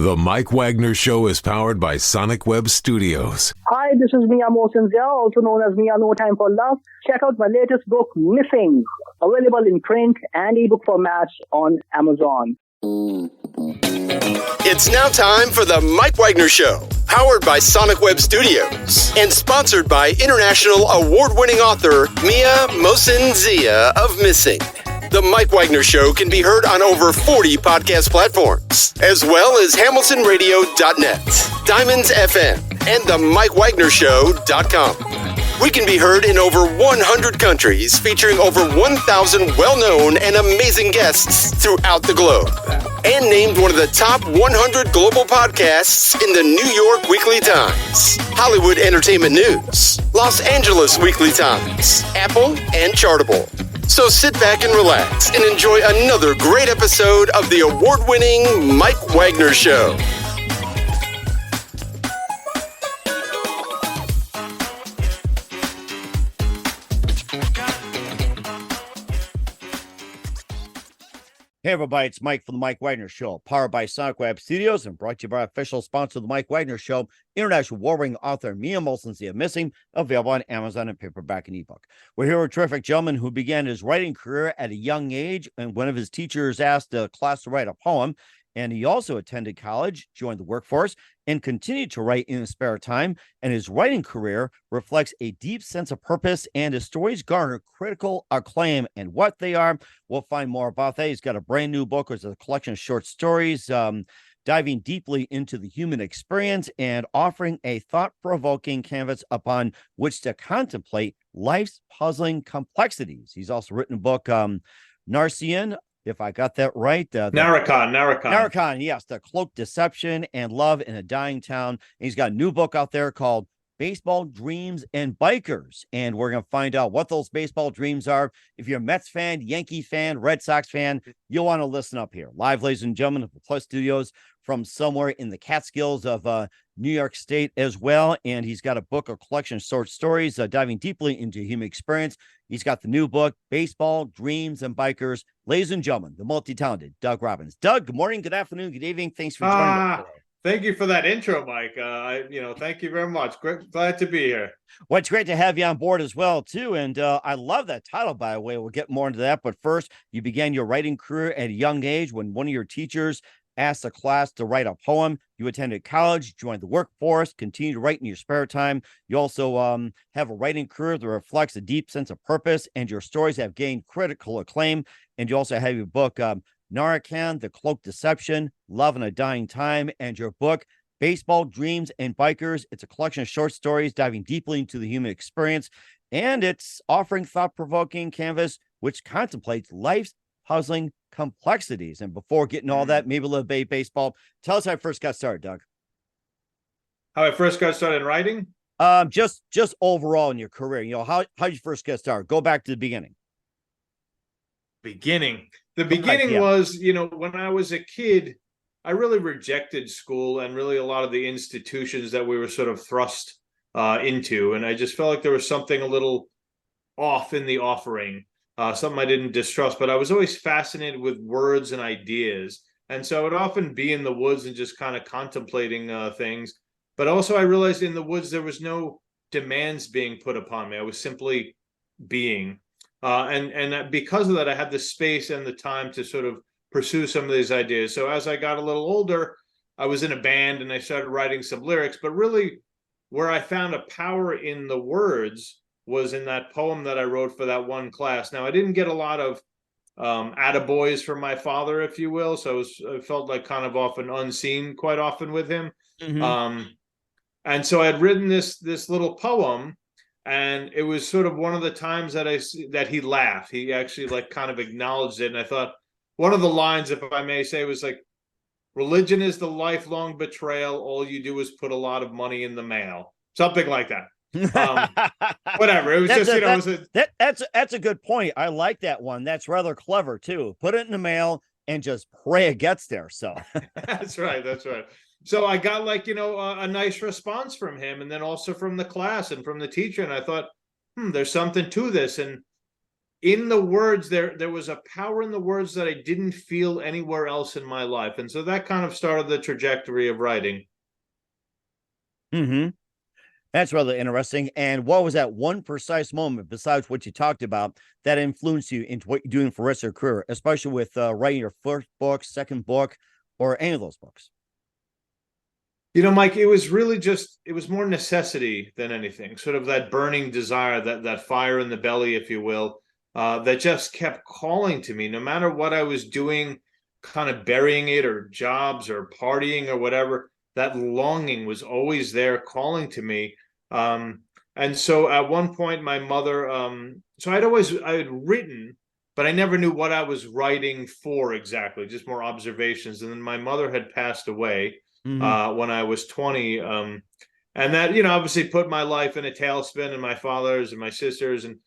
The Mike Wagner Show is powered by Sonic Web Studios. Hi, this is Mia Mosinzia, also known as Mia No Time for Love. Check out my latest book, Missing, available in print and ebook formats on Amazon. It's now time for the Mike Wagner Show, powered by Sonic Web Studios and sponsored by international award-winning author Mia Mosinzia of Missing. The Mike Wagner Show can be heard on over 40 podcast platforms, as well as hamiltonradio.net, Diamonds FM, and the mikewagnershow.com. We can be heard in over 100 countries, featuring over 1,000 well-known and amazing guests throughout the globe. And named one of the top 100 global podcasts in the New York Weekly Times, Hollywood Entertainment News, Los Angeles Weekly Times, Apple, and Chartable. So sit back and relax and enjoy another great episode of the award-winning Mike Wagner Show. Hey everybody, it's Mike from the Mike Wagner Show, powered by Sonic Web Studios and brought to you by our official sponsor of the Mike Wagner Show, international award-winning author Mia Mosinzia Missing, available on Amazon and paperback and ebook. We're here with a terrific gentleman who began his writing career at a young age, and one of his teachers asked the class to write a poem. And he also attended college, joined the workforce, and continued to write in his spare time. And his writing career reflects a deep sense of purpose, and his stories garner critical acclaim. And what they are, we'll find more about that. He's got a brand new book, which is a collection of short stories, diving deeply into the human experience and offering a thought-provoking canvas upon which to contemplate life's puzzling complexities. He's also written a book, Narcian, if I got that right. Narcian, yes. The Cloak, Deception, and Love in a Dying Town. And he's got a new book out there called Baseball, Dreams, and Bikers. And we're going to find out what those baseball dreams are. If you're a Mets fan, Yankee fan, Red Sox fan, you'll want to listen up here. Live, ladies and gentlemen, at the Plus Studios from somewhere in the Catskills of New York State as well. And he's got a book, a collection of short stories, diving deeply into human experience. He's got the new book, Baseball, Dreams, and Bikers. Ladies and gentlemen, the multi-talented Doug Robbins. Doug, good morning, good afternoon, good evening. Thanks for joining us today. Thank you for that intro, Mike. Thank you very much. Glad to be here. Well, it's great to have you on board as well, too. And I love that title, by the way. We'll get more into that. But first, you began your writing career at a young age when one of your teachers asked a class to write a poem. You attended college, joined the workforce, continued to write in your spare time. You also have a writing career that reflects a deep sense of purpose, and your stories have gained critical acclaim. And you also have your book, Narcan, The Cloak, Deception, Love in a Dying Time, and your book, Baseball, Dreams, and Bikers. It's a collection of short stories diving deeply into the human experience, and it's offering thought-provoking canvas which contemplates life's puzzling complexities. And before getting all that, maybe a little bit of baseball. Tell us how I first got started, Doug. How I first got started in writing? Just overall in your career. You know, how you first get started. Go back to the beginning. The beginning was, when I was a kid, I really rejected school and really a lot of the institutions that we were sort of thrust into. And I just felt like there was something a little off in the offering, something I didn't distrust. But I was always fascinated with words and ideas. And so I would often be in the woods and just kind of contemplating things. But also I realized in the woods there was no demands being put upon me. I was simply being. And because of that, I had the space and the time to sort of pursue some of these ideas. So as I got a little older, I was in a band and I started writing some lyrics. But really, where I found a power in the words was in that poem that I wrote for that one class. Now, I didn't get a lot of attaboys from my father, if you will. So I felt like kind of often unseen quite often with him. Mm-hmm. And so I had written this little poem. And it was sort of one of the times that he laughed. He actually like kind of acknowledged it. And I thought one of the lines, if I may say, was like, religion is the lifelong betrayal. All you do is put a lot of money in the mail. Something like that. Whatever. It was that's a good point. I like that one. That's rather clever too. Put it in the mail and just pray it gets there. So That's right. So I got a nice response from him, and then also from the class and from the teacher. And I thought, there's something to this. And in the words, there was a power in the words that I didn't feel anywhere else in my life. And so that kind of started the trajectory of writing. Mm-hmm. That's rather interesting. And what was that one precise moment, besides what you talked about, that influenced you into what you're doing for the rest of your career, especially with writing your first book, second book, or any of those books? Mike, it was more necessity than anything, sort of that burning desire, that fire in the belly, if you will, that just kept calling to me, no matter what I was doing, kind of burying it, or jobs or partying or whatever. That longing was always there calling to me. And so at one point, my mother, so I had written, but I never knew what I was writing for exactly, just more observations. And then my mother had passed away when I was 20. And that, obviously put my life in a tailspin, and my father's and my sister's. And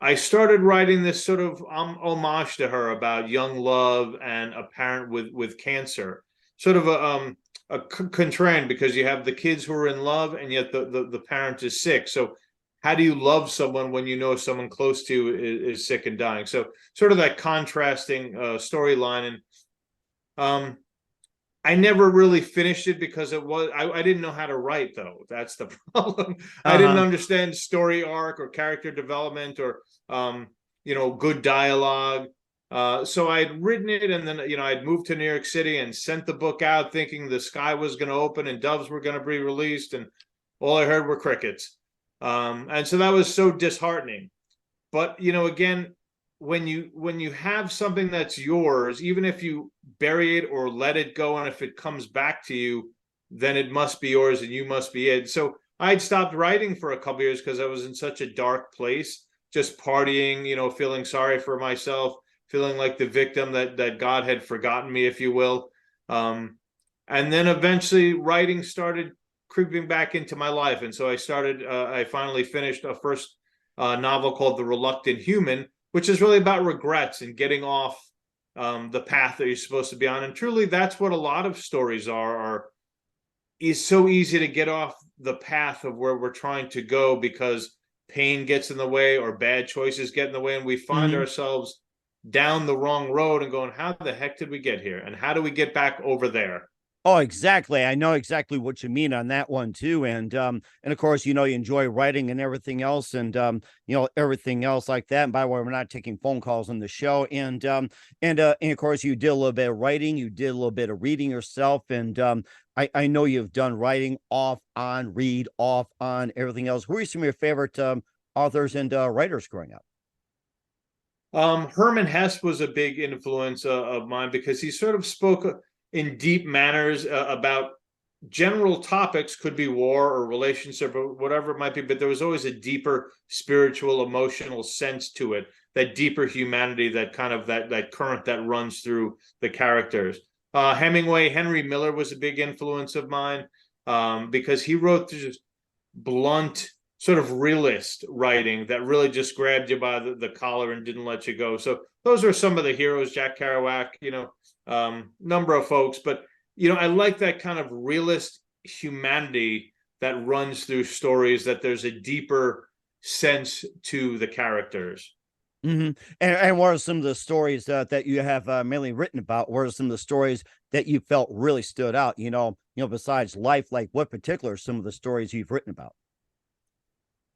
I started writing this sort of homage to her about young love and a parent with cancer. Sort of a contrarian, because you have the kids who are in love, and yet the parent is sick. So how do you love someone when you know someone close to you is sick and dying? So sort of that contrasting storyline. And I never really finished it because I didn't know how to write, though. That's the problem. I didn't understand story arc or character development or good dialogue. So I had written it, and then I'd moved to New York City and sent the book out thinking the sky was going to open and doves were going to be released, and all I heard were crickets. And so that was so disheartening. But again, when you have something that's yours, even if you bury it or let it go, and if it comes back to you, then it must be yours and you must be it. So I'd stopped writing for a couple of years because I was in such a dark place, just partying, feeling sorry for myself, feeling like the victim that God had forgotten me, if you will. And then eventually writing started creeping back into my life. And so I finally finished a first novel called The Reluctant Human, which is really about regrets and getting off the path that you're supposed to be on. And truly, that's what a lot of stories is so easy to get off the path of where we're trying to go because pain gets in the way or bad choices get in the way. And we find ourselves down the wrong road and going, how the heck did we get here? And how do we get back over there? Oh, exactly. I know exactly what you mean on that one too. And of course, you enjoy writing and everything else, and everything else like that. And by the way, we're not taking phone calls on the show. And of course, you did a little bit of writing, you did a little bit of reading yourself. And I know you've done writing off on, read off on, everything else. Who are some of your favorite authors and writers growing up? Herman Hesse was a big influence of mine because he sort of spoke in deep manners about general topics, could be war or relationship or whatever it might be, but there was always a deeper spiritual, emotional sense to it, that deeper humanity, that kind of that current that runs through the characters. Henry Miller was a big influence of mine because he wrote just blunt, sort of realist writing that really just grabbed you by the collar and didn't let you go. So those are some of the heroes, Jack Kerouac, number of folks. But, I like that kind of realist humanity that runs through stories, that there's a deeper sense to the characters. And what are some of the stories that you have mainly written about? What are some of the stories that you felt really stood out? Besides life, like what particular are some of the stories you've written about?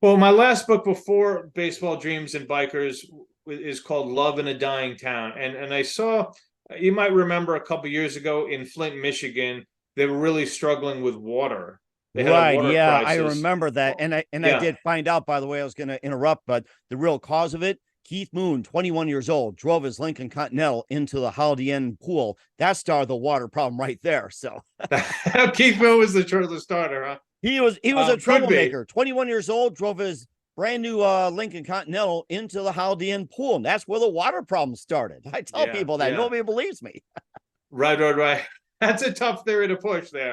Well, my last book before Baseball Dreams and Bikers is called Love in a Dying Town. And I saw, you might remember a couple of years ago in Flint, Michigan, they were really struggling with water. They had a water crisis. I remember that. And I did find out, by the way, I was going to interrupt, but the real cause of it, Keith Moon, 21 years old, drove his Lincoln Continental into the Holiday Inn pool. That started the water problem right there. So Keith Moon was the starter, huh? He was a troublemaker. 21 years old, drove his brand new Lincoln Continental into the Holiday Inn pool, and that's where the water problem started. I tell people that nobody believes me. Right. That's a tough theory to push there.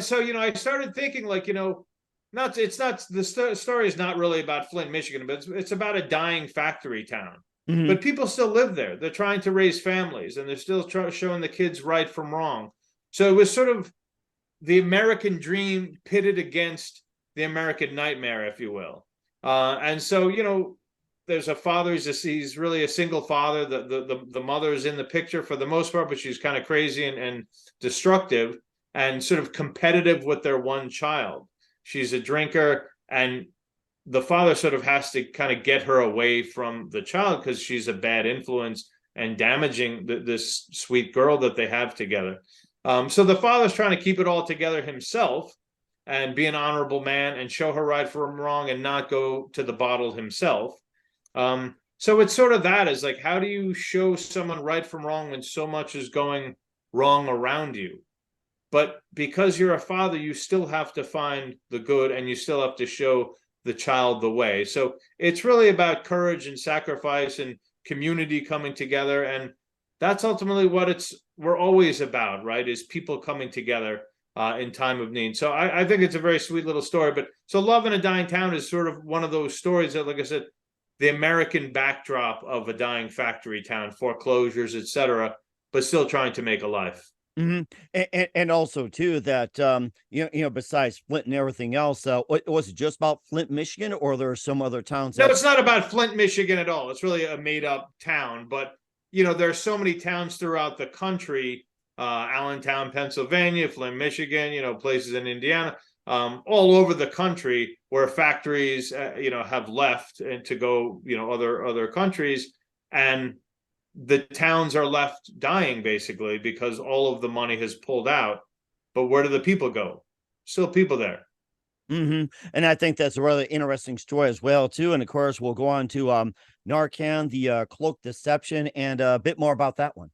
So I started thinking, like, it's not the story is not really about Flint, Michigan, but it's about a dying factory town. But people still live there. They're trying to raise families, and they're still showing the kids right from wrong. So it was sort of the American dream pitted against the American nightmare, if you will. And so, there's a father. He's really a single father. The mother is in the picture for the most part, but she's kind of crazy and destructive and sort of competitive with their one child. She's a drinker, and the father sort of has to kind of get her away from the child because she's a bad influence and damaging this sweet girl that they have together. So the father's trying to keep it all together himself and be an honorable man and show her right from wrong and not go to the bottle himself. So it's sort of that is like, how do you show someone right from wrong when so much is going wrong around you? But because you're a father, you still have to find the good and you still have to show the child the way. So it's really about courage and sacrifice and community coming together. And that's ultimately what we're always about, right? Is people coming together in time of need. So I think it's a very sweet little story. But so Love in a Dying Town is sort of one of those stories that, like I said, the American backdrop of a dying factory town, foreclosures, etc., but still trying to make a life. And also too that besides Flint and everything else, was it just about Flint, Michigan, or there are some other towns? No, it's not about Flint, Michigan at all. It's really a made-up town, but there are so many towns throughout the country, Allentown, Pennsylvania, Flint, Michigan, places in Indiana, all over the country where factories have left and to go other countries, and the towns are left dying basically because all of the money has pulled out. But where do the people go? Still people there. And I think that's a really interesting story as well too. And of course we'll go on to Narcan, the cloak deception, and a bit more about that one.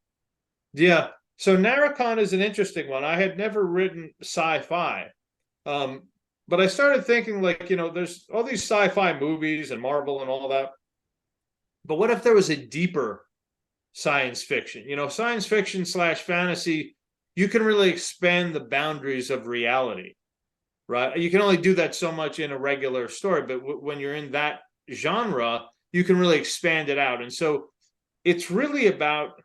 Yeah, so Narcan is an interesting one. I had never written sci-fi, but I started thinking, like, there's all these sci-fi movies and Marvel and all that, but what if there was a deeper science fiction? Science fiction / fantasy, you can really expand the boundaries of reality, right? You can only do that so much in a regular story, but when you're in that genre, you can really expand it out. And so it's really about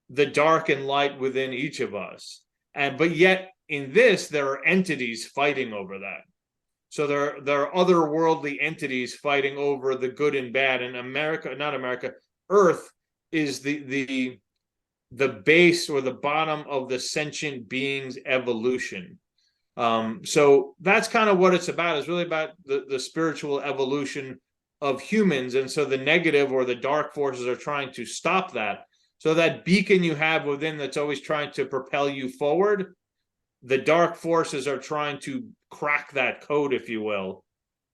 the dark and light within each of us. But yet in this, there are entities fighting over that. So there are otherworldly entities fighting over the good and bad. And Earth is the base or the bottom of the sentient being's evolution. So that's kind of what it's about. It's really about the spiritual evolution of humans. And so the negative or the dark forces are trying to stop that. So that beacon you have within that's always trying to propel you forward, the dark forces are trying to crack that code, if you will,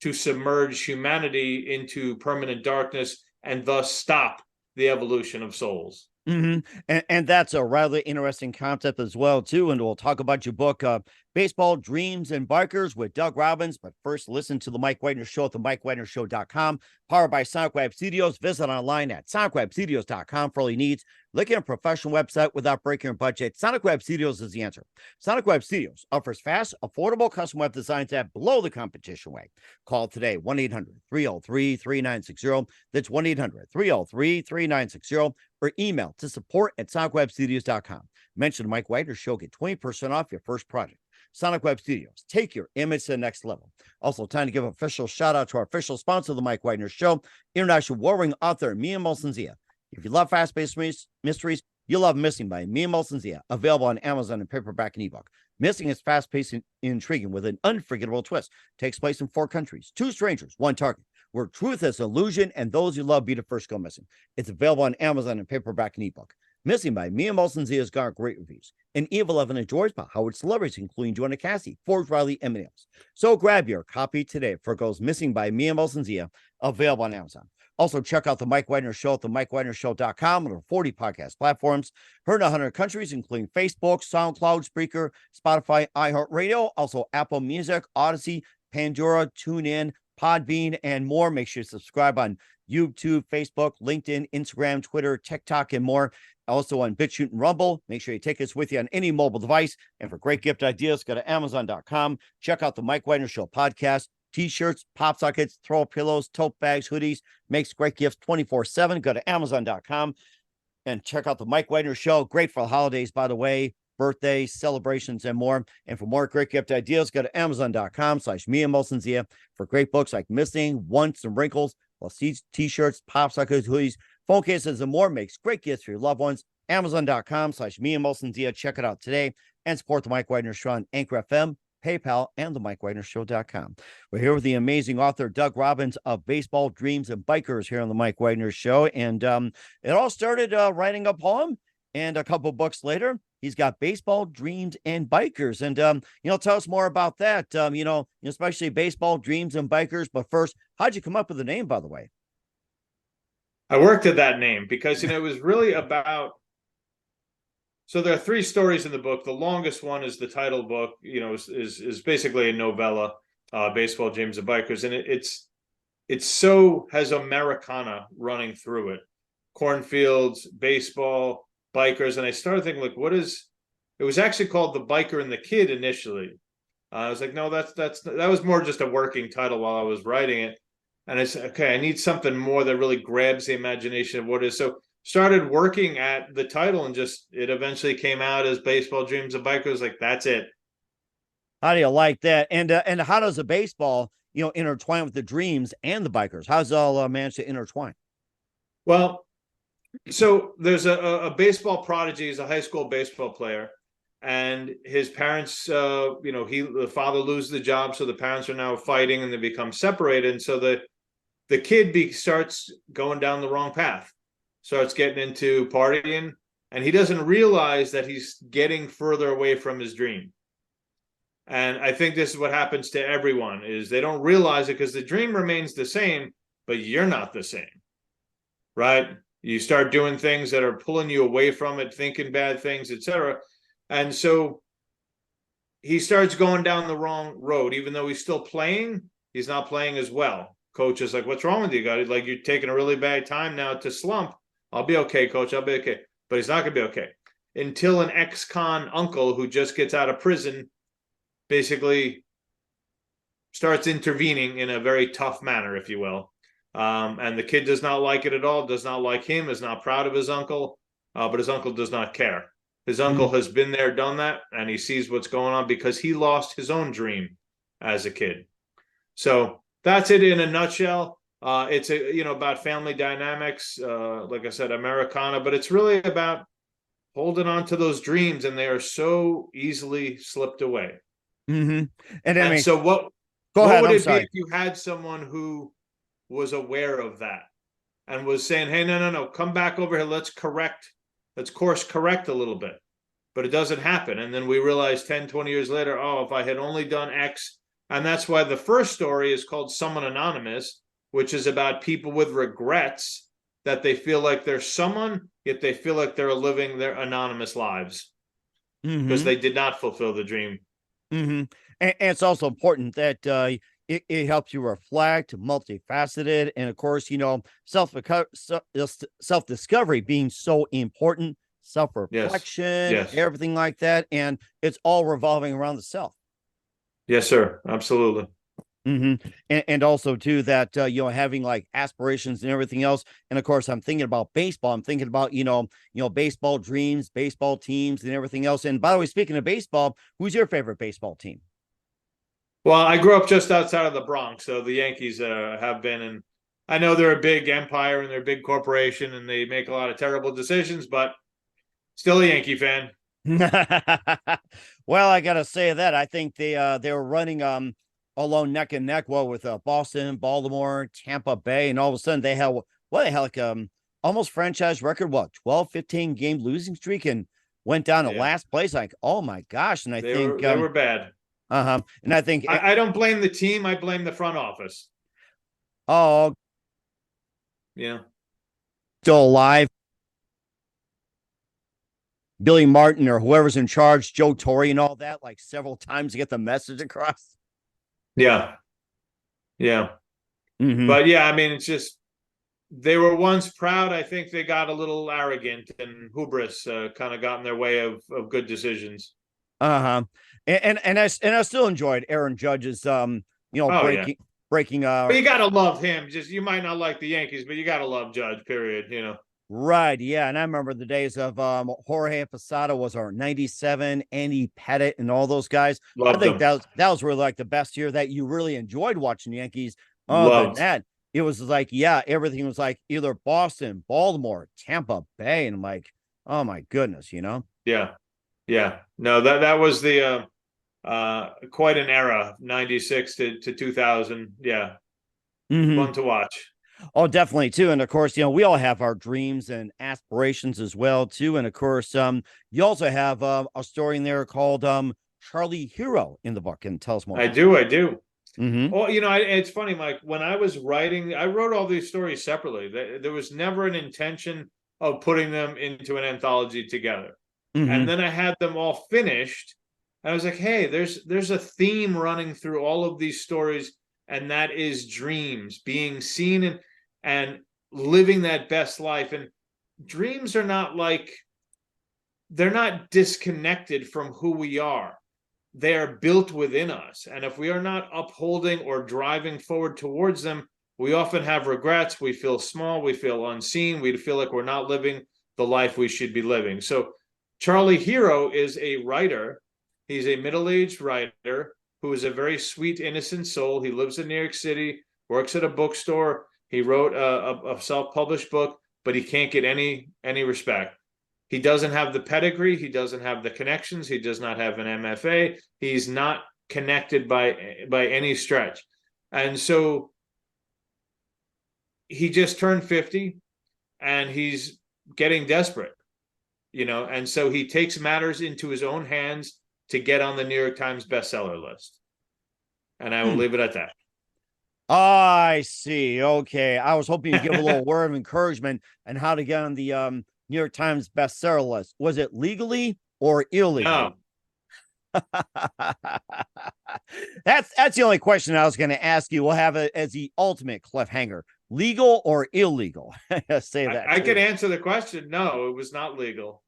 to submerge humanity into permanent darkness and thus stop the evolution of souls. And that's a rather interesting concept as well too. And we'll talk about your book, Baseball, Dreams, and Bikers with Doug Robbins. But first, listen to the Mike Wagner Show at the mikewagnershow.com, powered by Sonic Web Studios. Visit online at sonicwebstudios.com for all your needs. Looking at a professional website without breaking your budget? Sonic Web Studios is the answer. Sonic Web Studios offers fast, affordable custom web designs that blow the competition away. Call today, 1-800-303-3960. That's 1-800-303-3960. Or email to support@sonicwebstudios.com. Mention the Mike Wagner Show. Get 20% off your first project. Sonic Web Studios. Take your image to the next level. Also, time to give an official shout out to our official sponsor of the Mike Wagner Show, international warring author Mia Molson-Zia. If you love fast-paced mysteries, you'll love Missing by Mia Molson-Zia, available on Amazon in paperback and ebook. Missing is fast-paced and intriguing with an unforgettable twist. Takes place in 4 countries, 2 strangers, 1 target, where truth is illusion and those you love be the first go missing. It's available on Amazon in paperback and ebook. Missing by Mia Molson-Zia has got great reviews. And Eve 11 enjoys by Howard celebrities, including Joanna Cassie, Forbes Riley, and many others. So grab your copy today for Goes Missing by Mia Molson-Zia, available on Amazon. Also, check out the Mike Wagner Show at the mikewagnershow.com on over 40 podcast platforms. Heard in 100 countries, including Facebook, SoundCloud, Spreaker, Spotify, iHeartRadio, also Apple Music, Odyssey, Pandora, TuneIn, Podbean, and more. Make sure you subscribe on YouTube, Facebook, LinkedIn, Instagram, Twitter, TikTok, and more. Also on BitChute and Rumble. Make sure you take us with you on any mobile device. And for great gift ideas, go to Amazon.com. Check out the Mike Wagner Show podcast. T-shirts, pop sockets, throw pillows, tote bags, hoodies. Makes great gifts 24/7. Go to Amazon.com and check out the Mike Wagner Show. Great for the holidays, by the way. birthdays, celebrations, and more. And for more great gift ideas, go to amazon.com/MiaMolsonZia for great books like Missing, Once, and Wrinkles, plus t-shirts, pop sockets, hoodies, phone cases, and more. Makes great gifts for your loved ones. Amazon.com/MiaMolsonZia. Check it out today and support the Mike Wagner Show on Anchor FM, PayPal, and the mikewagnershow.com. We're here with the amazing author, Doug Robbins of Baseball, Dreams, and Bikers here on the Mike Wagner Show. And it all started writing a poem, and a couple books later, he's got Baseball, Dreams, and Bikers. And, tell us more about that, especially Baseball, Dreams, and Bikers. But first, how'd you come up with the name, by the way? I worked at that name because, it was really about. So there are 3 stories in the book. The longest one is the title book, is basically a novella, Baseball, Dreams, and Bikers. And it's so has Americana running through it. Cornfields, baseball, bikers. And I started thinking, like, it was actually called The Biker and the Kid initially. I was like, no, that was more just a working title while I was writing it. And I said, okay, I need something more that really grabs the imagination of what it is. So started working at the title, and just it eventually came out as Baseball, Dreams, and Bikers. Like, that's it. How do you like that? And how does the baseball, intertwine with the dreams and the bikers? How's it all managed to intertwine? Well, so there's a baseball prodigy. He's a high school baseball player, and his parents, the father loses the job, so the parents are now fighting, and they become separated. And so the kid starts going down the wrong path. Starts getting into partying, and he doesn't realize that he's getting further away from his dream. And I think this is what happens to everyone, is they don't realize it because the dream remains the same, but you're not the same, right? You start doing things that are pulling you away from it, thinking bad things, etc. And so he starts going down the wrong road. Even though he's still playing, he's not playing as well. Coach is like, what's wrong with you, guys? Like, you're taking a really bad time now to slump. I'll be okay, coach. I'll be okay. But he's not going to be okay until an ex-con uncle who just gets out of prison basically starts intervening in a very tough manner, if you will. And the kid does not like it at all, does not like him, is not proud of his uncle, but his uncle does not care. His uncle has been there, done that, and he sees what's going on because he lost his own dream as a kid. So that's it in a nutshell. It's about family dynamics, like I said, Americana, but it's really about holding on to those dreams, and they are so easily slipped away. Mm-hmm. And so what would it be if you had someone who was aware of that and was saying, hey, no, come back over here. Let's course correct a little bit, but it doesn't happen. And then we realize 10, 20 years later, if I had only done X. And that's why the first story is called Someone Anonymous, which is about people with regrets that they feel like they're someone, yet they feel like they're living their anonymous lives because they did not fulfill the dream. Mm-hmm. And it's also important that it helps you reflect, multifaceted, and of course, self-discovery being so important, self-reflection, everything like that, and it's all revolving around the self. Yes, sir. Absolutely. Mm-hmm. And also too that having like aspirations and everything else. And of course, I'm thinking about baseball. I'm thinking about baseball dreams, baseball teams, and everything else. And by the way, speaking of baseball, who's your favorite baseball team? Well, I grew up just outside of the Bronx, so the Yankees have been, and I know they're a big empire and they're a big corporation and they make a lot of terrible decisions, but still a Yankee fan. Well, I gotta say that I think they were running alone neck and neck with Boston, Baltimore, Tampa Bay, and all of a sudden they had like almost franchise record 12-15 game losing streak and went down to last place. Like, oh my gosh. And I think they were bad. And I think I don't blame the team, I blame the front office. Oh, yeah. Still alive. Billy Martin or whoever's in charge, Joe Torre and all that, like several times to get the message across. Yeah. But yeah, I mean, it's just they were once proud. I think they got a little arrogant and hubris kind of got in their way of good decisions. And I still enjoyed Aaron Judge's breaking But you gotta love him. Just you might not like the Yankees, but you gotta love Judge, period. Right. Yeah. And I remember the days of Jorge Posada was our 97, Andy Pettit and all those guys. I Loved think them. that was really like the best year that you really enjoyed watching the Yankees. Other than Loved. that, it was like, yeah, everything was like either Boston, Baltimore, Tampa Bay. And I'm like, oh my goodness, you know? Yeah. Yeah. No, that was the quite an era, 96 to 2000. Yeah. Mhm. Fun to watch. Oh, definitely too. And of course, we all have our dreams and aspirations as well too. And of course, you also have a story in there called Charlie Hero in the book. And tell us more I about do. I do. that. Mm-hmm. Well, it's funny, Mike, when I was writing, I wrote all these stories separately. There was never an intention of putting them into an anthology together. Mm-hmm. And then I had them all finished. And I was like, hey, there's a theme running through all of these stories, and that is dreams, being seen and living that best life. And dreams are they're not disconnected from who we are. They are built within us. And if we are not upholding or driving forward towards them, we often have regrets. We feel small. We feel unseen. We feel like we're not living the life we should be living. So Charlie Hero is a writer. He's a middle-aged writer who is a very sweet, innocent soul. He lives in New York City, works at a bookstore. He wrote a self-published book, but he can't get any respect. He doesn't have the pedigree. He doesn't have the connections. He does not have an MFA. He's not connected by any stretch. And so he just turned 50 and he's getting desperate, and so he takes matters into his own hands to get on the New York Times bestseller list. And I will leave it at that. I see. Okay. I was hoping you'd give a little word of encouragement on how to get on the New York Times bestseller list. Was it legally or illegally? No. That's the only question I was going to ask you. We'll have it as the ultimate cliffhanger. Legal or illegal? Say that. I could answer the question. No, it was not legal.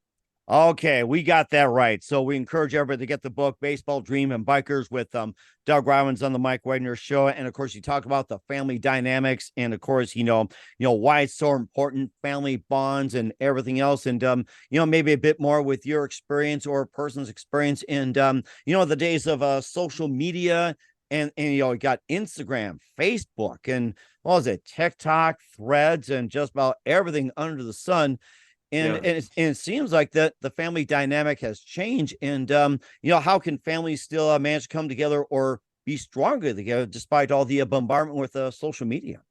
Okay, we got that right. So we encourage everybody to get the book Baseball, Dream, and Bikers with Doug Robbins on the Mike Wagner Show. And of course, you talk about the family dynamics and of course, why it's so important, family bonds and everything else. And maybe a bit more with your experience or a person's experience in the days of social media and you got Instagram, Facebook, and what was it, TikTok, Threads, and just about everything under the sun. And it seems like that the family dynamic has changed. And, how can families still manage to come together or be stronger together despite all the bombardment with social media?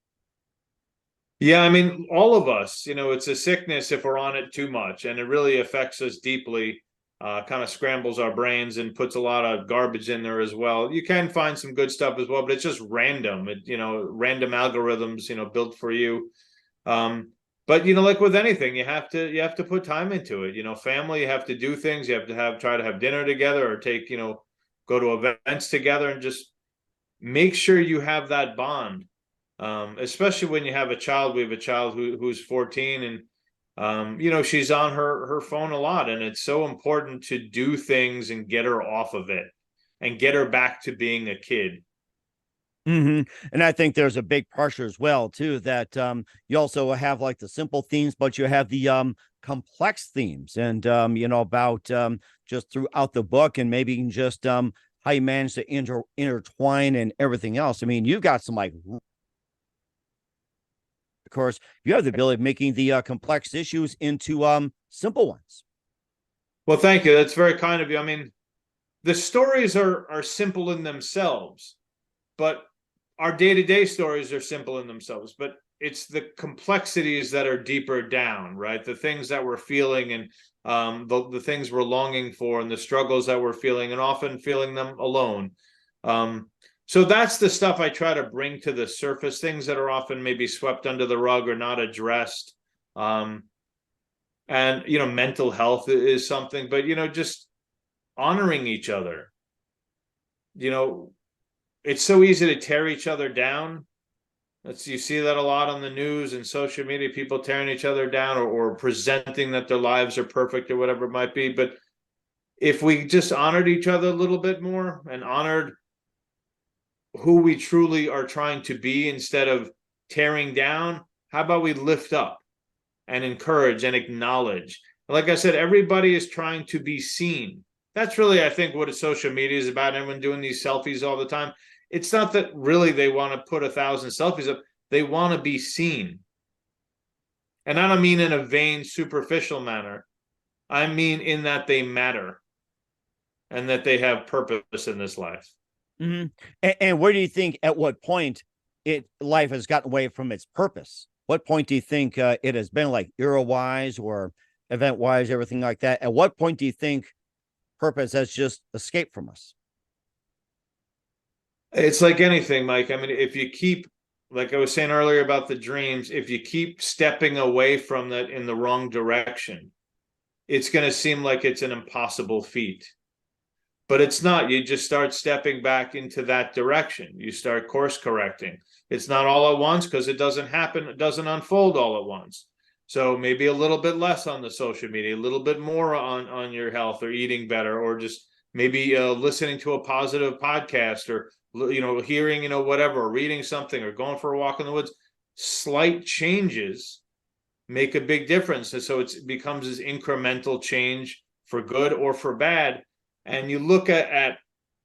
Yeah, I mean, all of us, it's a sickness if we're on it too much, and it really affects us deeply, kind of scrambles our brains and puts a lot of garbage in there as well. You can find some good stuff as well, but it's just random, random algorithms, built for you. But like with anything, you have to put time into it. Family, you have to do things. You have to try to have dinner together or go to events together and just make sure you have that bond. Especially when you have a child. We have a child who's 14 and she's on her phone a lot, and it's so important to do things and get her off of it and get her back to being a kid. Mm-hmm. And I think there's a big pressure as well, too, that you also have like the simple themes, but you have the complex themes and, about just throughout the book and maybe just how you manage to intertwine and everything else. I mean, you got some of course, you have the ability of making the complex issues into simple ones. Well, thank you. That's very kind of you. I mean, the stories are simple in themselves, but our day-to-day stories are simple in themselves, but it's the complexities that are deeper down, right? The things that we're feeling and the things we're longing for and the struggles that we're feeling and often feeling them alone. So that's the stuff I try to bring to the surface, things that are often maybe swept under the rug or not addressed. And, mental health is something, but, just honoring each other, it's so easy to tear each other down. You see that a lot on the news and social media, people tearing each other down or presenting that their lives are perfect or whatever it might be. But if we just honored each other a little bit more and honored who we truly are trying to be instead of tearing down, how about we lift up? and encourage and acknowledge. Like I said, everybody is trying to be seen. That's really, I think, what social media is about. Everyone doing these selfies all the time. It's not that really they want to put 1,000 selfies up. They want to be seen. And I don't mean in a vain, superficial manner. I mean in that they matter and that they have purpose in this life. Mm-hmm. And where do you think, at what point life has gotten away from its purpose? What point do you think it has been, like era-wise or event-wise, everything like that? At what point do you think purpose has just escaped from us? It's like anything, Mike. I mean, if you keep, like I was saying earlier about the dreams, if you keep stepping away from that in the wrong direction, it's going to seem like it's an impossible feat. But it's not. You just start stepping back into that direction. You start course correcting. It's not all at once because it doesn't happen. It doesn't unfold all at once. So maybe a little bit less on the social media, a little bit more on your health or eating better, or just maybe listening to a positive podcast, or hearing whatever, or reading something, or going for a walk in the woods. Slight changes make a big difference, and so it becomes this incremental change for good or for bad. And you look at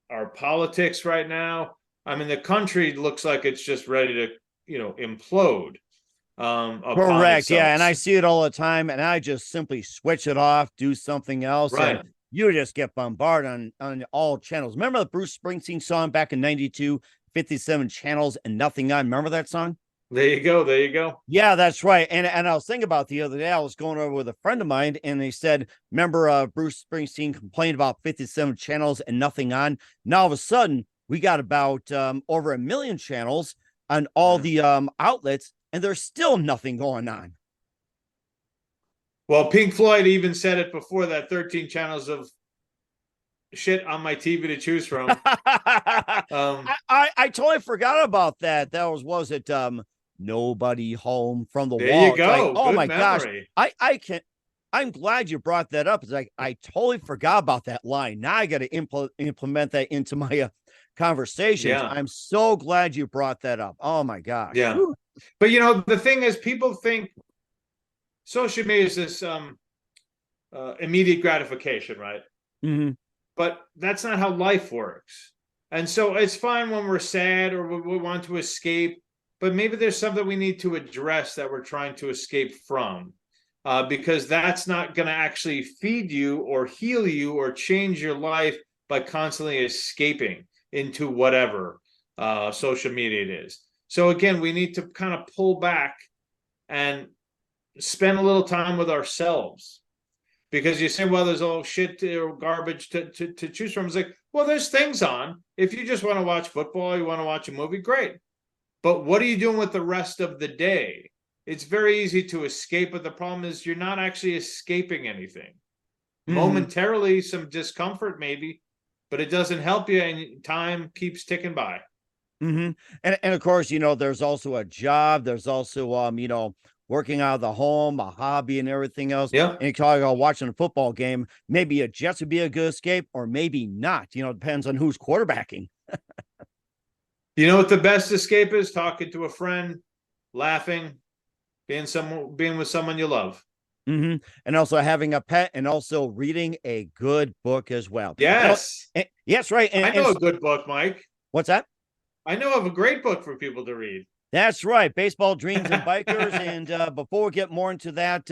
our politics right now. I mean, the country looks like it's just ready to implode. Correct. Yeah. And I see it all the time, and I just simply switch it off, do something else. Right. And you just get bombarded on all channels. Remember the Bruce Springsteen song back in 92, 57 channels and nothing on? Remember that song? There you go. Yeah, that's right. And I was thinking about the other day, I was going over with a friend of mine, and they said, remember Bruce Springsteen complained about 57 channels and nothing on? Now all of a sudden we got about over 1 million channels on all the outlets, and there's still nothing going on. Well, Pink Floyd even said it before, that 13 channels of shit on my TV to choose from. I totally forgot about that. That was it Nobody Home from the Wall? There you go. Like, oh Good my memory. gosh. I'm glad you brought that up. It's like, I totally forgot about that line. Now I got to implement that into my conversations. Yeah. I'm so glad you brought that up. Oh my gosh. Yeah. Whew. But the thing is, people think social media is this immediate gratification, right? Mm-hmm. But that's not how life works. And so it's fine when we're sad or we want to escape, but maybe there's something we need to address that we're trying to escape from, because that's not going to actually feed you or heal you or change your life by constantly escaping into whatever social media it is. So again, we need to kind of pull back and spend a little time with ourselves. Because you say, well, there's all shit or garbage to choose from. It's like, well, there's things on. If you just want to watch football, you want to watch a movie, great. But what are you doing with the rest of the day? It's very easy to escape, but the problem is you're not actually escaping anything. Mm-hmm. Momentarily, some discomfort maybe, but it doesn't help you, and time keeps ticking by. Mm-hmm. And of course, there's also a job. There's also, working out of the home, a hobby, and everything else. Yeah. And you talk about watching a football game. Maybe a Jets would be a good escape, or maybe not. It depends on who's quarterbacking. You know what the best escape is? Talking to a friend, laughing, being with someone you love. Mm-hmm. And also having a pet, and also reading a good book as well. Yes. Yes, right. And, I know a good book, Mike. What's that? I know of a great book for people to read. That's right. Baseball, Dreams, and Bikers. And before we get more into that,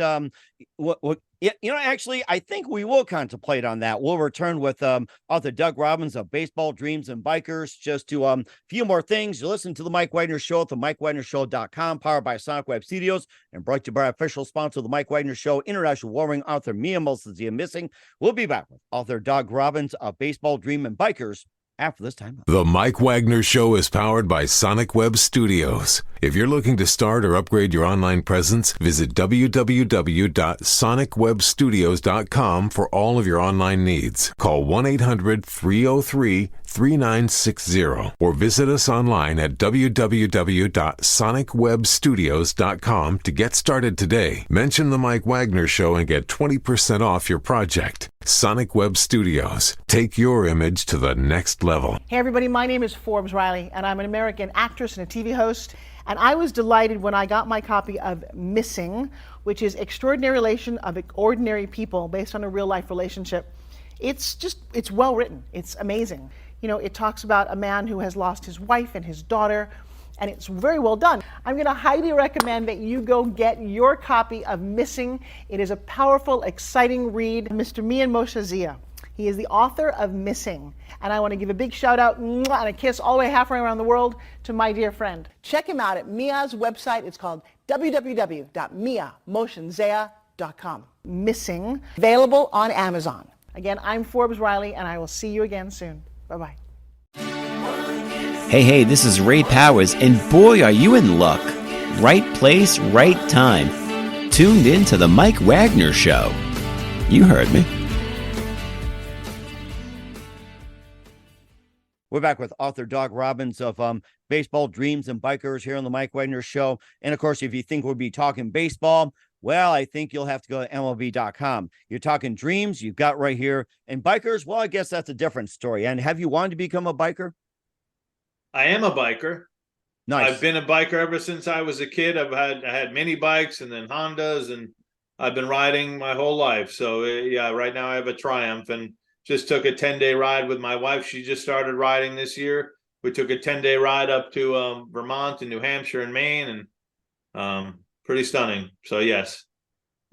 actually, I think we will contemplate on that. We'll return with author Doug Robbins of Baseball, Dreams, and Bikers. Just to a few more things. You listen to the Mike Wagner Show at the mikewagnershow.com, powered by Sonic Web Studios, and brought to you by our official sponsor of the Mike Wagner Show, international warring author Mia Molson Missing. We'll be back with author Doug Robbins of Baseball, Dream, and Bikers after this time. The Mike Wagner Show is powered by Sonic Web Studios. If you're looking to start or upgrade your online presence, visit www.sonicwebstudios.com for all of your online needs. Call 1-800-303-3960 or visit us online at www.sonicwebstudios.com to get started today. Mention the Mike Wagner Show and get 20% off your project. Sonic Web Studios. Take your image to the next level. Hey everybody, my name is Forbes Riley, and I'm an American actress and a TV host. And I was delighted when I got my copy of Missing, which is Extraordinary Relation of Ordinary People based on a real life relationship. It's well written. It's amazing. It talks about a man who has lost his wife and his daughter, and it's very well done. I'm going to highly recommend that you go get your copy of Missing. It is a powerful, exciting read. Mr. Mian Moshe Zia. He is the author of Missing. And I want to give a big shout out and a kiss all the way halfway around the world to my dear friend. Check him out at Mia's website. It's called www.miamotionzea.com. Missing, available on Amazon. Again, I'm Forbes Riley, and I will see you again soon. Bye-bye. Hey, this is Ray Powers, and boy, are you in luck. Right place, right time. Tuned in to the Mike Wagner Show. You heard me. We're back with author Doug Robbins of Baseball, Dreams, and Bikers here on the Mike Wagner Show. And, of course, if you think we'll be talking baseball, well, I think you'll have to go to MLB.com. You're talking dreams, you've got right here. And bikers, well, I guess that's a different story. And have you wanted to become a biker? I am a biker. Nice. I've been a biker ever since I was a kid. I had mini bikes and then Hondas, and I've been riding my whole life. So, yeah, right now I have a Triumph, and just took a 10-day ride with my wife. She just started riding this year. We took a 10-day ride up to Vermont and New Hampshire and Maine, and pretty stunning. So, yes.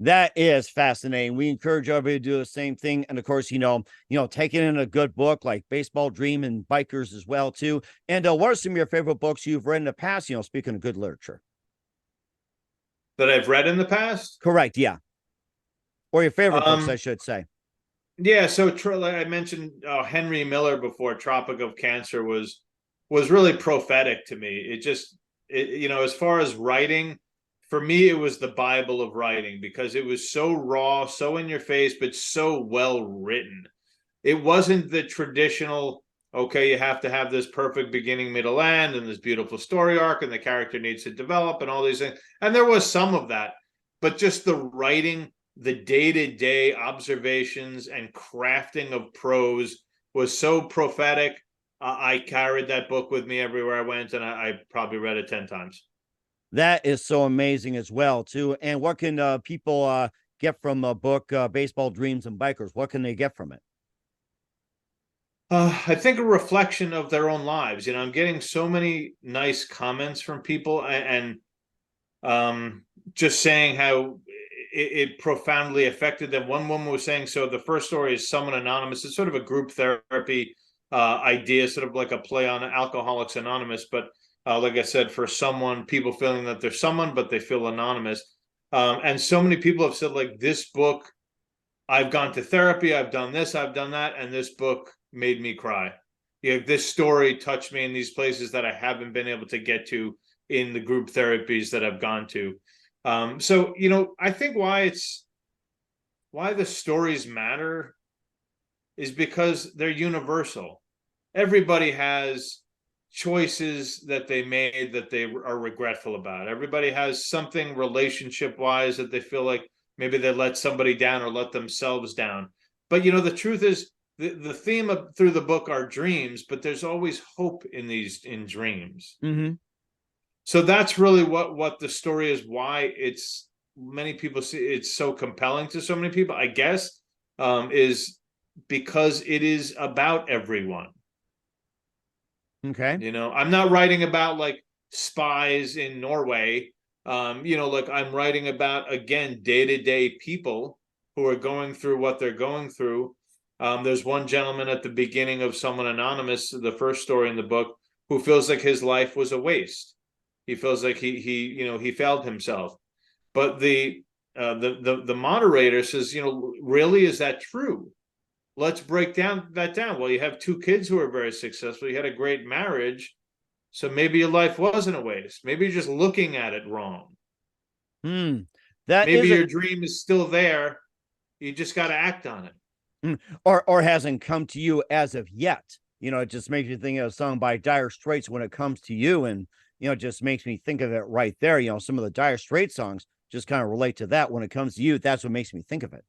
That is fascinating. We encourage everybody to do the same thing. And of course, taking in a good book like Baseball, Dream, and Bikers as well, too. And what are some of your favorite books you've read in the past, speaking of good literature? That I've read in the past? Correct, yeah. Or your favorite books, I should say. Yeah, so like I mentioned Henry Miller before. Tropic of Cancer was really prophetic to me. It as far as writing, for me, it was the Bible of writing, because it was so raw, so in your face, but so well written. It wasn't the traditional, okay, you have to have this perfect beginning, middle, end, and this beautiful story arc, and the character needs to develop, and all these things. And there was some of that, but just the writing, the day-to-day observations and crafting of prose was so prophetic. I carried that book with me everywhere I went, and I probably read it 10 times. That is so amazing as well, too. And what can people get from a book, Baseball, Dreams, and Bikers? What can they get from it? I think a reflection of their own lives. I'm getting so many nice comments from people, and just saying how it profoundly affected them. One woman was saying, so the first story is Someone Anonymous. It's sort of a group therapy idea, sort of like a play on Alcoholics Anonymous. But like I said, for people feeling that they're someone, but they feel anonymous. And so many people have said, like, this book, I've gone to therapy, I've done this, I've done that, and this book made me cry. This story touched me in these places that I haven't been able to get to in the group therapies that I've gone to. So, I think why the stories matter is because they're universal. Everybody has choices that they made that they are regretful about. Everybody has something relationship-wise that they feel like maybe they let somebody down or let themselves down. But, the truth is the theme through the book are dreams, but there's always hope in dreams. Mm-hmm. So that's really what the story is, why many people see it's so compelling to so many people, I guess, is because it is about everyone. Okay. I'm not writing about like spies in Norway. Like I'm writing about, again, day-to-day people who are going through what they're going through. There's one gentleman at the beginning of Someone Anonymous, the first story in the book, who feels like his life was a waste. He feels like he failed himself. But the moderator says, really, is that true? Let's break that down. Well, you have 2 kids who are very successful. You had a great marriage. So maybe your life wasn't a waste. Maybe you're just looking at it wrong. Maybe your dream is still there. You just got to act on it. Or hasn't come to you as of yet. It just makes you think of a song by Dire Straits, When It Comes to You. And, it just makes me think of it right there. Some of the Dire Straits songs just kind of relate to that. When it comes to you, that's what makes me think of it.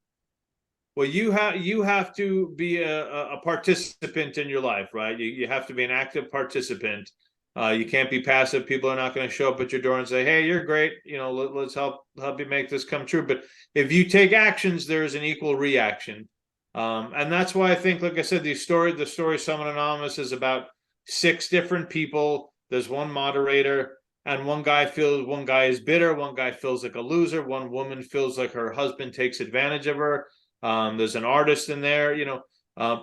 Well, you have to be a participant in your life, right? You have to be an active participant. You can't be passive. People are not going to show up at your door and say, "Hey, you're great. Let's help you make this come true." But if you take actions, there is an equal reaction. And that's why I think, like I said, the story Summon Anonymous is about 6 different people. There's one moderator, and one guy is bitter. One guy feels like a loser. One woman feels like her husband takes advantage of her. There's an artist in there.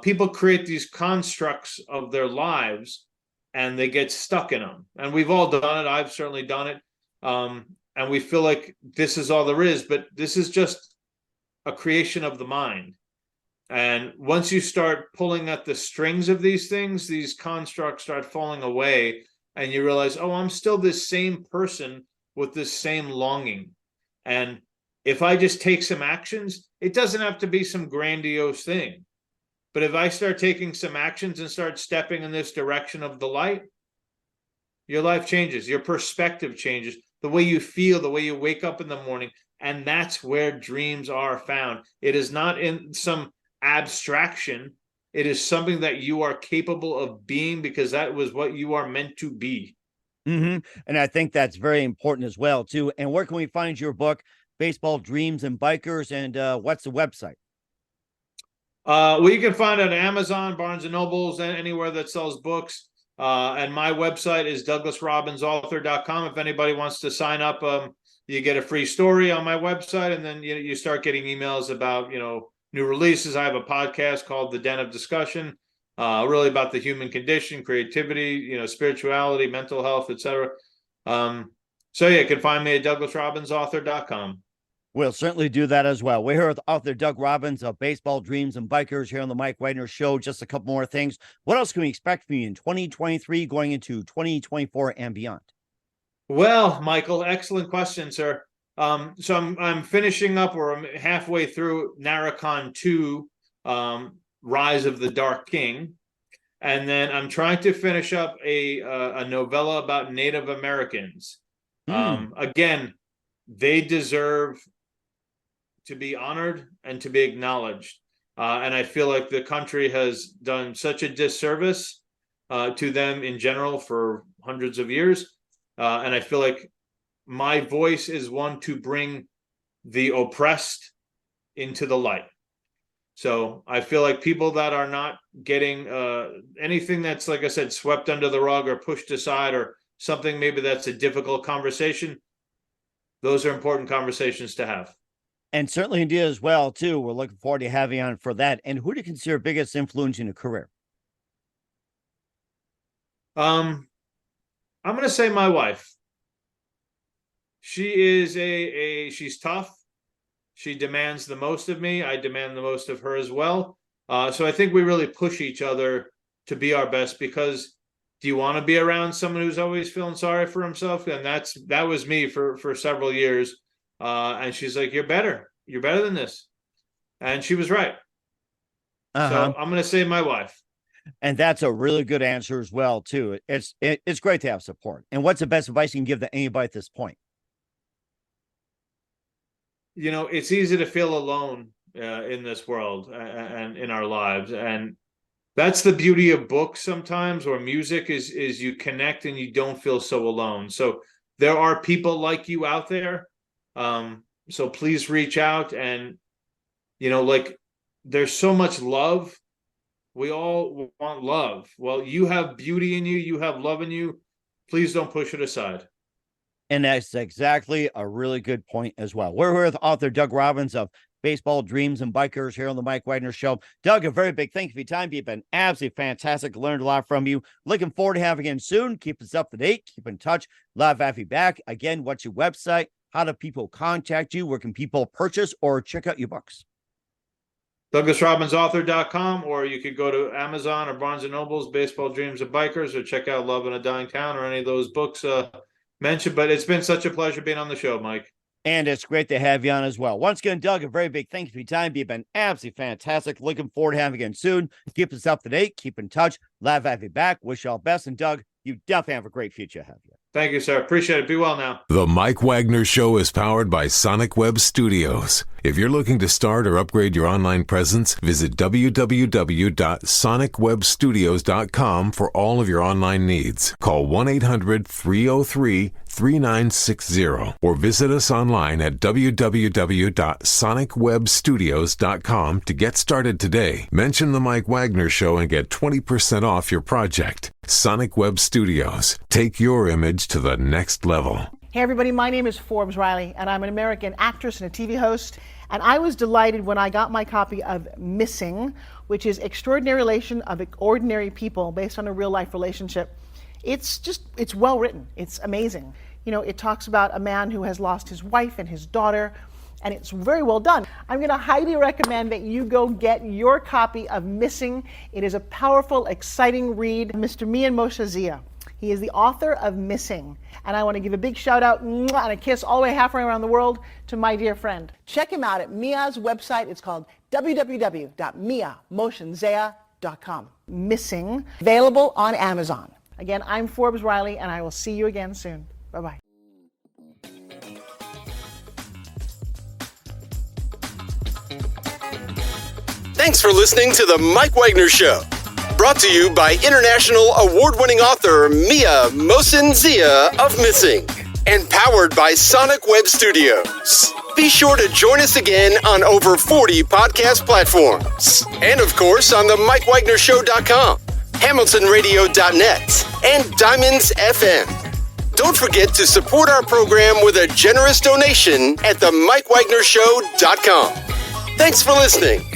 People create these constructs of their lives, and they get stuck in them. And we've all done it. I've certainly done it. And we feel like this is all there is, but this is just a creation of the mind. And once you start pulling at the strings of these things, these constructs start falling away, and you realize, oh, I'm still this same person with this same longing. And if I just take some actions, it doesn't have to be some grandiose thing. But if I start taking some actions and start stepping in this direction of the light, your life changes, your perspective changes, the way you feel, the way you wake up in the morning. And that's where dreams are found. It is not in some abstraction. It is something that you are capable of being, because that was what you are meant to be. And I think that's very important as well, too. And where can we find your book, Baseball Dreams and Bikers, and what's the website? Well, you can find it on Amazon, Barnes and Nobles, and anywhere that sells books. And my website is douglasrobinsauthor.com. If anybody wants to sign up, you get a free story on my website, and then you start getting emails about new releases. I have a podcast called The Den of Discussion, really about the human condition, creativity, spirituality, mental health, etc. So you can find me at douglasrobinsauthor.com. We'll certainly do that as well. We're here with author Doug Robbins of Baseball Dreams and Bikers here on the Mike Wagner Show. Just a couple more things. What else can we expect from you in 2023 going into 2024 and beyond? Well, Michael, excellent question, sir. So I'm finishing up, or I'm halfway through Narcian 2, Rise of the Dark King. And then I'm trying to finish up a novella about Native Americans. Again, they deserve to be honored and to be acknowledged. And I feel like the country has done such a disservice to them in general for hundreds of years. And I feel like my voice is one to bring the oppressed into the light. So I feel like people that are not getting anything that's, like I said, swept under the rug or pushed aside, or something maybe that's a difficult conversation, those are important conversations to have. And certainly indeed as well, too. We're looking forward to having you on for that. And who do you consider biggest influence in your career? I'm going to say my wife. She is she's tough. She demands the most of me. I demand the most of her as well. So I think we really push each other to be our best, because do you want to be around someone who's always feeling sorry for himself? And that was me for several years. And she's like, you're better than this. And she was right. So I'm going to say my wife. And that's a really good answer as well, too. It's great to have support. And what's the best advice you can give to anybody at this point? It's easy to feel alone in this world and in our lives. And that's the beauty of books sometimes, or music, is you connect and you don't feel so alone. So there are people like you out there. So please reach out, and, there's so much love. We all want love. Well, you have beauty in you. You have love in you. Please don't push it aside. And that's exactly a really good point as well. We're here with author Doug Robbins of Baseball Dreams and Bikers here on the Mike Wagner Show. Doug, a very big thank you for your time. You've been absolutely fantastic. Learned a lot from you. Looking forward to having you again soon. Keep us up to date. Keep in touch. Love having you back. Again, what's your website? How do people contact you? Where can people purchase or check out your books? DouglasRobinsAuthor.com, or you could go to Amazon or Barnes & Noble's Baseball Dreams and Bikers, or check out Love in a Dying Town, or any of those books mentioned. But it's been such a pleasure being on the show, Mike. And it's great to have you on as well. Once again, Doug, a very big thank you for your time. You've been absolutely fantastic. Looking forward to having you again soon. Keep us up to date. Keep in touch. Love having you back. Wish you all best. And Doug, you definitely have a great future ahead of you. Thank you, sir. Appreciate it. Be well now. The Mike Wagner Show is powered by Sonic Web Studios. If you're looking to start or upgrade your online presence, visit www.sonicwebstudios.com for all of your online needs. Call 1-800-303-3960 or visit us online at www.sonicwebstudios.com to get started today. Mention the Mike Wagner Show and get 20% off your project. Sonic Web Studios. Take your image to the next level. Hey everybody, my name is Forbes Riley, and I'm an American actress and a TV host. And I was delighted when I got my copy of Missing, which is Extraordinary Relation of Ordinary People based on a real life relationship. It's well written. It's amazing. You know, it talks about a man who has lost his wife and his daughter, and it's very well done. I'm going to highly recommend that you go get your copy of Missing. It is a powerful, exciting read. Mr. Mian Moshe Zia. He is the author of Missing. And I want to give a big shout out and a kiss all the way halfway around the world to my dear friend. Check him out at Mia's website. It's called www.miamotionzea.com. Missing, available on Amazon. Again, I'm Forbes Riley, and I will see you again soon. Bye-bye. Thanks for listening to The Mike Wagner Show. Brought to you by international award-winning author Mia Mohsen-Zia of Missing. And powered by Sonic Web Studios. Be sure to join us again on over 40 podcast platforms. And of course on the mikewagnershow.com, hamiltonradio.net, and Diamonds FM. Don't forget to support our program with a generous donation at themikewagnershow.com. Thanks for listening.